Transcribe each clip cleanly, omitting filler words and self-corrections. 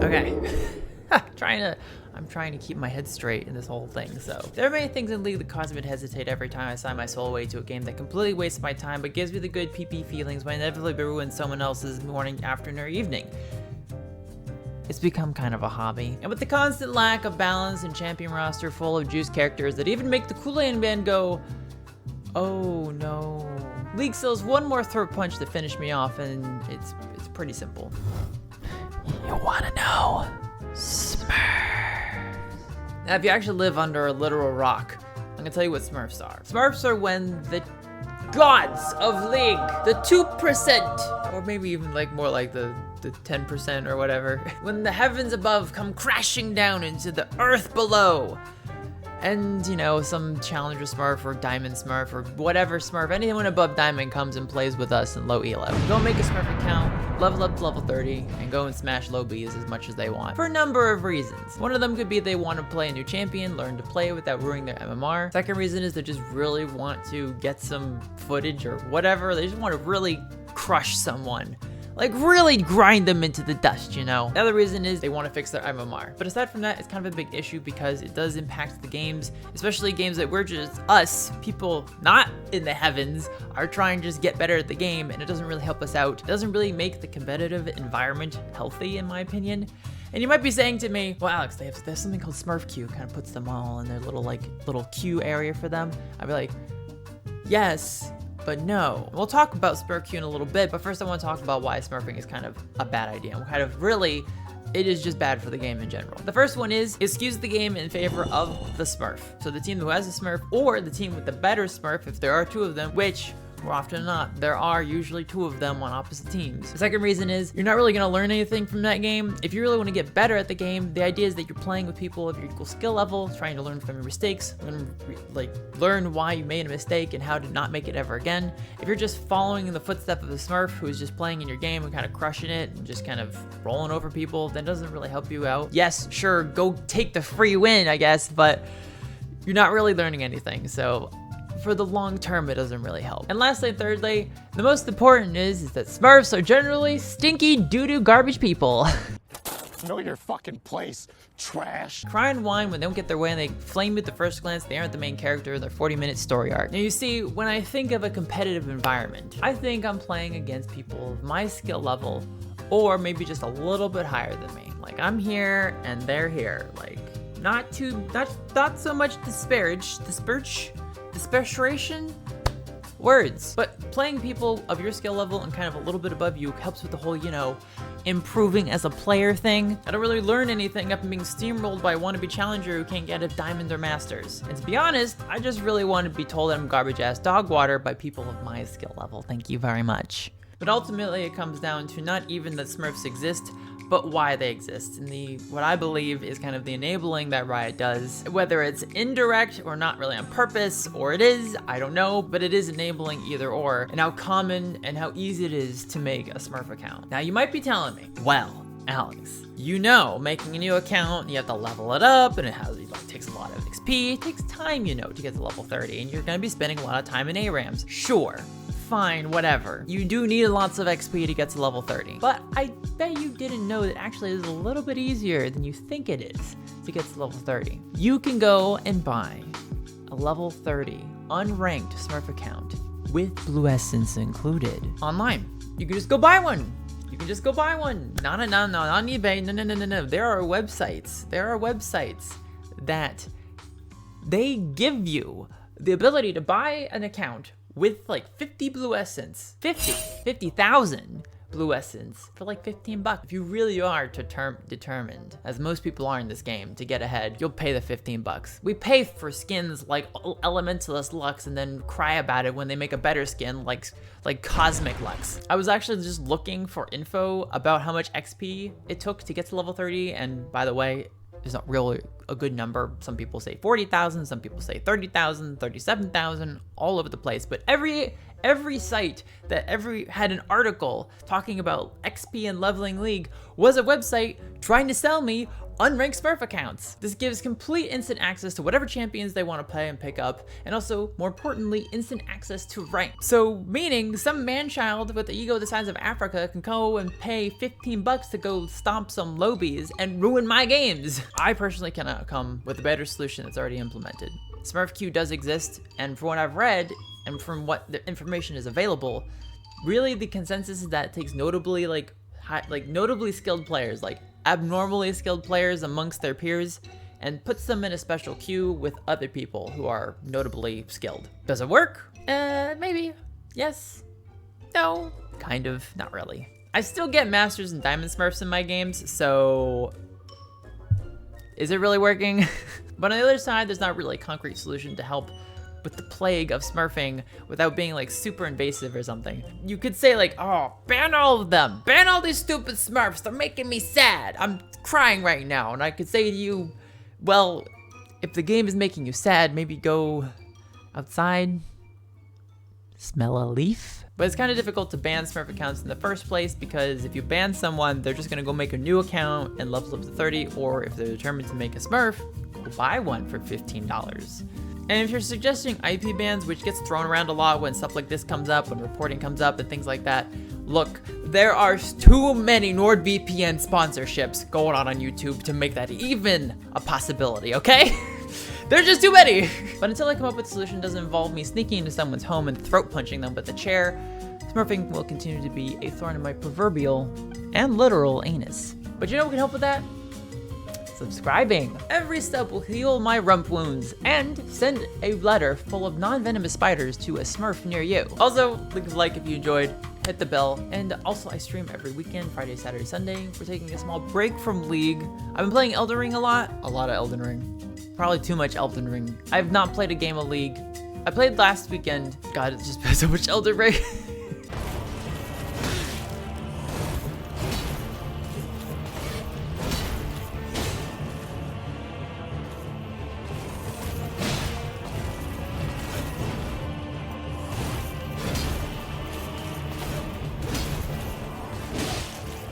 Okay. I'm trying to keep my head straight in this whole thing. So there are many things in League that cause me to hesitate every time I sign my soul away to a game that completely wastes my time but gives me the good PP feelings when inevitably ruins someone else's morning, afternoon, or evening. It's become kind of a hobby. And with the constant lack of balance and champion roster full of juice characters that even make the Kool-Aid Man go, oh no. League sells one more throat punch to finish me off, and it's pretty simple. You wanna know? Smurfs. Now, if you actually live under a literal rock, I'm gonna tell you what Smurfs are. Smurfs are when the gods of League, the 2%, or maybe even like more like the 10% or whatever, when the heavens above come crashing down into the earth below. And, you know, some Challenger Smurf or Diamond Smurf or whatever Smurf, anyone above Diamond comes and plays with us in low elo. Go make a Smurf account, level up to level 30, and go and smash low Bs as much as they want. For a number of reasons. One of them could be they want to play a new champion, learn to play without ruining their MMR. Second reason is they just really want to get some footage or whatever. They just want to really crush someone. Like, really grind them into the dust, you know? The other reason is they want to fix their MMR. But aside from that, it's kind of a big issue because it does impact the games, especially games that we're just, us, people not in the heavens, are trying to just get better at the game, and it doesn't really help us out. It doesn't really make the competitive environment healthy, in my opinion. And you might be saying to me, well, Alex, there's something called Smurf queue, kind of puts them all in their little queue area for them. I'd be like, yes, but no. We'll talk about Smurf queue in a little bit, but first I want to talk about why smurfing is kind of a bad idea. And kind of really, it is just bad for the game in general. The first one is, it skews the game in favor of the Smurf. So the team who has a Smurf, or the team with the better Smurf, if there are two of them, which more often than not, there are usually two of them on opposite teams. The second reason is you're not really going to learn anything from that game. If you really want to get better at the game, the idea is that you're playing with people of your equal skill level, trying to learn from your mistakes, learn why you made a mistake and how to not make it ever again. If you're just following in the footsteps of a Smurf who's just playing in your game and kind of crushing it and just kind of rolling over people, that doesn't really help you out. Yes, sure, go take the free win, I guess, but you're not really learning anything. So for the long term, it doesn't really help. And lastly, thirdly, the most important is that Smurfs are generally stinky doo-doo garbage people. Know your fucking place, trash. Cry and whine when they don't get their way and they flame you at the first glance. They aren't the main character in their 40-minute story arc. Now you see, when I think of a competitive environment, I think I'm playing against people of my skill level or maybe just a little bit higher than me. Like, I'm here and they're here. Like, not so much dispersion words, but playing people of your skill level and kind of a little bit above you helps with the whole, you know, improving as a player thing. I don't really learn anything up and being steamrolled by a wannabe challenger who can't get a diamond or masters. And to be honest, I just really want to be told that I'm garbage ass dog water by people of my skill level. Thank you very much. But ultimately it comes down to not even that Smurfs exist, but why they exist, and what I believe is kind of the enabling that Riot does. Whether it's indirect or not really on purpose, or it is, I don't know, but it is enabling either or, and how common and how easy it is to make a Smurf account. Now you might be telling me, well, Alex, you know, making a new account, you have to level it up, and it takes a lot of XP, it takes time, you know, to get to level 30, and you're gonna be spending a lot of time in ARAMs. Sure. Fine, whatever. You do need lots of XP to get to level 30. But I bet you didn't know that actually it is a little bit easier than you think it is to get to level 30. You can go and buy a level 30 unranked Smurf account with Blue Essence included online. You can just go buy one. You can just go buy one. No, on eBay. No. There are websites that they give you the ability to buy an account with like 50 Blue Essence, 50,000 Blue Essence for like 15 bucks. If you really are determined, as most people are in this game, to get ahead, you'll pay the 15 bucks. We pay for skins like Elementalist Lux and then cry about it when they make a better skin like Cosmic Lux. I was actually just looking for info about how much XP it took to get to level 30, and by the way, there's not really a good number. Some people say 40,000, some people say 30,000, 37,000, all over the place. But every site that had an article talking about XP and leveling League was a website trying to sell me unranked Smurf accounts. This gives complete instant access to whatever champions they want to play and pick up, and also, more importantly, instant access to rank. So, meaning some man-child with the ego the size of Africa can go and pay 15 bucks to go stomp some lobies and ruin my games. I personally cannot come with a better solution that's already implemented. SmurfQ does exist, and from what I've read, and from what the information is available, really the consensus is that it takes notably notably skilled players, like abnormally skilled players amongst their peers, and puts them in a special queue with other people who are notably skilled. Does it work? Maybe. Yes. No. Kind of. Not really. I still get Masters and Diamond Smurfs in my games, so is it really working? But on the other side, there's not really a concrete solution to help with the plague of smurfing without being like super invasive or something. You could say like, oh, ban all of them. Ban all these stupid smurfs. They're making me sad. I'm crying right now. And I could say to you, well, if the game is making you sad, maybe go outside, smell a leaf. But it's kind of difficult to ban Smurf accounts in the first place because if you ban someone, they're just gonna go make a new account and level up to 30, or if they're determined to make a Smurf, go buy one for $15. And if you're suggesting IP bans, which gets thrown around a lot when stuff like this comes up, when reporting comes up and things like that, look, there are too many NordVPN sponsorships going on YouTube to make that even a possibility, okay? There's just too many. But until I come up with a solution that doesn't involve me sneaking into someone's home and throat punching them with a chair, smurfing will continue to be a thorn in my proverbial and literal anus. But you know what can help with that? Subscribing. Every step will heal my rump wounds and send a letter full of non-venomous spiders to a Smurf near you. Also, leave a like if you enjoyed, hit the bell, and also I stream every weekend, Friday, Saturday, Sunday. We're taking a small break from League. I've been playing Elden Ring a lot of Elden Ring. Probably too much Elden Ring. I've not played a game of League. I played last weekend. God, it's just been so much Elden Ring.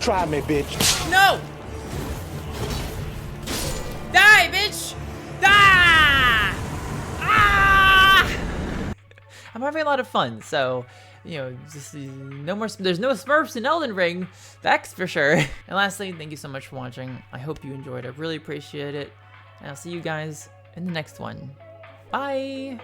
Try me, bitch. No! Die, bitch! Die! Ah! I'm having a lot of fun, so, you know, just there's no Smurfs in Elden Ring, that's for sure. And lastly, thank you so much for watching. I hope you enjoyed. I really appreciate it. And I'll see you guys in the next one. Bye!